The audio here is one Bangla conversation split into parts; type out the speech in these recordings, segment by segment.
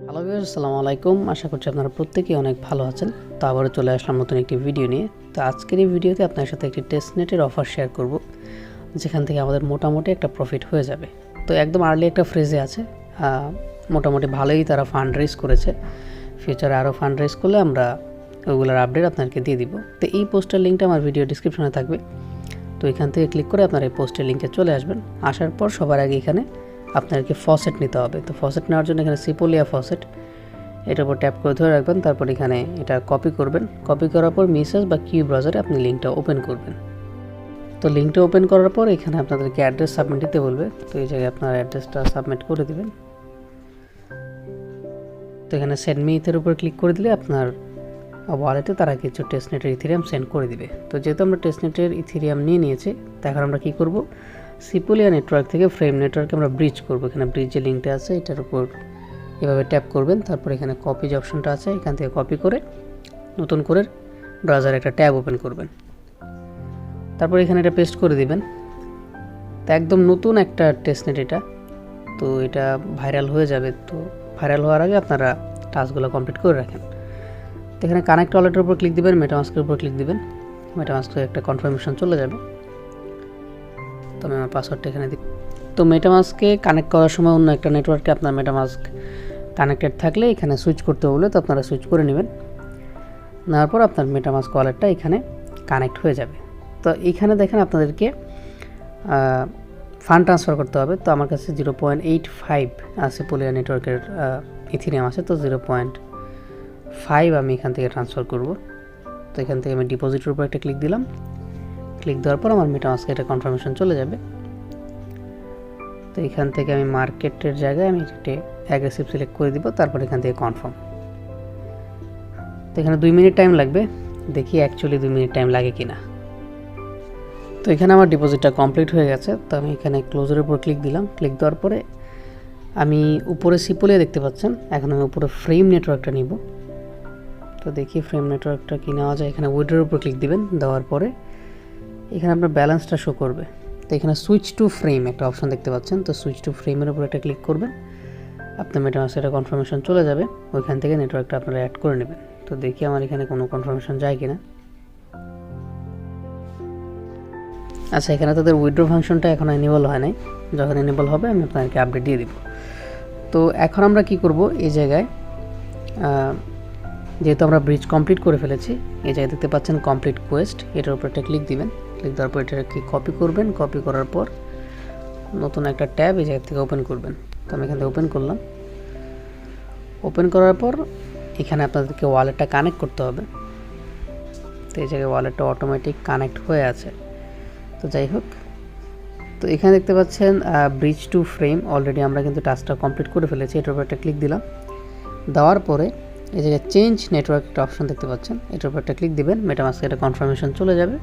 হ্যালো ভিউয়ার্স, আসসালামু আলাইকুম। আশা করছি আপনারা প্রত্যেকেই অনেক ভালো আছেন। তো আবারও চলে আসলাম নতুন একটি ভিডিও নিয়ে। তো আজকের এই ভিডিওতে আপনার সাথে একটি টেস্টনেটের অফার শেয়ার করব, যেখান থেকে আমাদের মোটামুটি একটা প্রফিট হয়ে যাবে। তো একদম আর্লি একটা ফ্রেজে আছে, মোটামুটি ভালোই তারা ফান্ড রেজ করেছে। ফিউচারে আরও ফান্ড রেজ করলে আমরা ওগুলোর আপডেট আপনাদেরকে দিয়ে দিব। তো এই পোস্টের লিঙ্কটা আমার ভিডিও ডিসক্রিপশনে থাকবে। তো এখান থেকে ক্লিক করে আপনারা এই পোস্টের লিঙ্কে চলে আসবেন। আসার পর সবার আগে এখানে আপনাদেরকে ফসেট নিতে হবে। তো ফসেট নেওয়ার জন্য এখানে সিপোলিয়া ফসেট, এটার উপর ট্যাপ করে ধরে রাখবেন। তারপর এখানে এটা কপি করবেন। কপি করার পর মেসেজ বা কিউ ব্রাউজারে আপনি লিঙ্কটা ওপেন করবেন। তো লিঙ্কটা ওপেন করার পর এখানে আপনাদেরকে অ্যাড্রেস সাবমিট দিতে বলবে। তো এই জায়গায় আপনার অ্যাড্রেসটা সাবমিট করে দিবেন। তো এখানে সেন্ড মি ইথের উপর ক্লিক করে দিলে আপনার ওয়ালেটে তারা কিছু টেস্টনেটের ইথেরিয়াম সেন্ড করে দিবে। তো যেহেতু আমরা টেস্টনেটের ইথেরিয়াম নিয়ে নিয়েছি, তো এখন আমরা কী করব, সিপোলিয়া নেটওয়ার্ক থেকে ফ্রেম নেটওয়ার্কে আমরা ব্রিজ করব। এখানে ব্রিজ যে লিঙ্কটা আছে এটার উপর এভাবে ট্যাপ করবেন। তারপর এখানে কপি যে অপশনটা আছে এখান থেকে কপি করে নতুন করে ব্রাউজারে একটা ট্যাব ওপেন করবেন। তারপর এখানে এটা পেস্ট করে দিবেন। তো একদম নতুন একটা টেস্টনেট এটা, তো এটা ভাইরাল হয়ে যাবে। তো ভাইরাল হওয়ার আগে আপনারা টাস্কগুলো কমপ্লিট করে রাখেন। তো এখানে কানেক্ট ওয়ালেটের উপর ক্লিক দিবেন, মেটামাস্কের উপর ক্লিক দিবেন। মেটামাস্কে একটা কনফার্মেশন চলে যাবে। তো আমি আমার পাসওয়ার্ডটা এখানে দিই। তো মেটামাস্কে কানেক্ট করার সময় অন্য একটা নেটওয়ার্কে আপনার মেটামাস্ক কানেক্টেড থাকলে এখানে সুইচ করতে বলে, তো আপনারা সুইচ করে নেবেন। নেওয়ার পর আপনার মেটামাস্ক ওয়ালেটটা এখানে কানেক্ট হয়ে যাবে। তো এইখানে দেখেন আপনাদেরকে ফান্ড ট্রান্সফার করতে হবে। তো আমার কাছে 0.85 আছে, পোলিয়া নেটওয়ার্কের ইথেরিয়াম আছে। তো 0.5 আমি এখান থেকে ট্রান্সফার করব। তো এখান থেকে আমি ডিপোজিটের উপর একটা ক্লিক দিলাম। ক্লিক দেওয়ার পর আমার মেটামাস্কে এটা কনফার্মেশন চলে যাবে। তো এখান থেকে আমি মার্কেটের জায়গায় আমি একটা অ্যাগ্রেসিভ সিলেক্ট করে দিব। তারপর এখান থেকে কনফার্ম। তো এখানে 2 মিনিট টাইম লাগবে, দেখি অ্যাকচুয়ালি 2 মিনিট টাইম লাগে কিনা। তো এখানে আমার ডিপোজিটটা কমপ্লিট হয়ে গেছে। তো আমি এখানে ক্লোজের উপর ক্লিক দিলাম। ক্লিক দেওয়ার পরে আমি উপরে সিপোলিয়া দেখতে পাচ্ছেন, এখন আমি উপরে ফ্রেম নেটওয়ার্কটা নিব। তো দেখি ফ্রেম নেটওয়ার্কটা কি নেওয়া যায়। এখানে উইড্রোর উপর ক্লিক দিবেন। দেওয়ার পরে এখানে আপনার ব্যালেন্সটা শো করবে। তো এখানে সুইচ টু ফ্রেম একটা অপশন দেখতে পাচ্ছেন। তো সুইচ টু ফ্রেমের উপর একটা ক্লিক করবেন। আপনার মেটামাস্কে একটা কনফার্মেশন চলে যাবে। ওইখান থেকে নেটওয়ার্কটা আপনারা অ্যাড করে নেবেন। তো দেখি আমার এখানে কোনো কনফার্মেশন যায় কিনা। আচ্ছা, এখানে তাদের উইথড্র ফাংশনটা এখন এনেবল হয় নাই। যখন এনেবল হবে আমি আপনাদেরকে আপডেট দিয়ে দিব। তো এখন আমরা কি করব, এই জায়গায় যেহেতু আমরা ব্রিজ কমপ্লিট করে ফেলেছি, এই জায়গায় দেখতে পাচ্ছেন কমপ্লিট কোয়েস্ট, এটার উপর একটা ক্লিক দিবেন। ক্লিক দেওয়ার পর এটাকে কপি করবেন। কপি করার পর নতুন একটা ট্যাব এই জায়গা থেকে ওপেন করবেন। তো আমি এখান থেকে ওপেন করলাম। ওপেন করার পর এখানে আপনাদেরকে ওয়ালেটটা কানেক্ট করতে হবে। তো এই জায়গায় ওয়ালেটটা অটোমেটিক কানেক্ট হয়ে আছে। তো যাই হোক, তো এখানে দেখতে পাচ্ছেন ব্রিজ টু ফ্রেম, অলরেডি আমরা কিন্তু টাস্কটা কমপ্লিট করে ফেলেছি। এটার উপর একটা ক্লিক দিলাম। দেওয়ার পরে এই জায়গায় চেঞ্জ নেটওয়ার্ক একটা অপশন দেখতে পাচ্ছেন, এটার উপর একটা ক্লিক দিবেন। মেটামাস্কে একটা কনফার্মেশন চলে যাবে।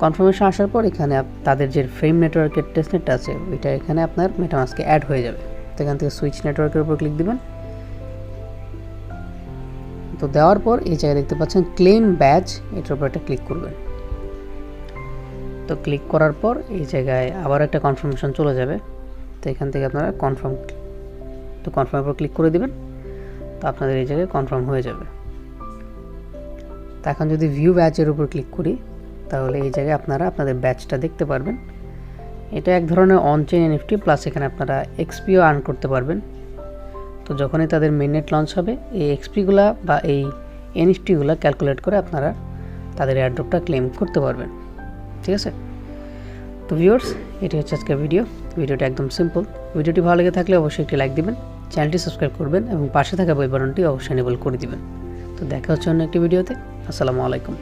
কনফার্মেশন আসার পর এখানে তাদের যে ফ্রেম নেটওয়ার্কের টেস্টনেটটা আছে ওইটা এখানে আপনার মেটামাস্কে অ্যাড হয়ে যাবে। তো এখান থেকে সুইচ নেটওয়ার্কের উপর ক্লিক দিবেন। তো দেওয়ার পর এই জায়গায় দেখতে পাচ্ছেন ক্লেম ব্যাজ, এটার উপর একটা ক্লিক করবেন। তো ক্লিক করার পর এই জায়গায় আবার একটা কনফার্মেশন চলে যাবে। তো এখান থেকে আপনারা কনফার্মের উপর ক্লিক করে দিবেন। তো আপনাদের এই জায়গায় কনফার্ম হয়ে যাবে। তো এখন যদি ভিউ ব্যাচের উপর ক্লিক করি, তাহলে এই জায়গায় আপনারা আপনাদের ব্যাচটা দেখতে পারবেন। এটা এক ধরনের অনচেইন এনএফটি, প্লাস এখানে আপনারা এক্সপিও আর্ন করতে পারবেন। তো যখনই তাদের মেইননেট লঞ্চ হবে, এই এক্সপিগুলা বা এই এনএফটিগুলো ক্যালকুলেট করে আপনারা তাদের এয়ারড্রপটা ক্লেম করতে পারবেন। ঠিক আছে। তো ভিউয়ার্স, এটি হচ্ছে আজকের ভিডিওটা একদম সিম্পল। ভিডিওটি ভালো লেগে থাকলে অবশ্যই একটি লাইক দিবেন, চ্যানেলটি সাবস্ক্রাইব করবেন এবং পাশে থাকা বেল বাটনটি অবশ্যই এনেবল করে দিবেন। তো দেখা হচ্ছে অন্য একটি ভিডিওতে। আসসালামু আলাইকুম।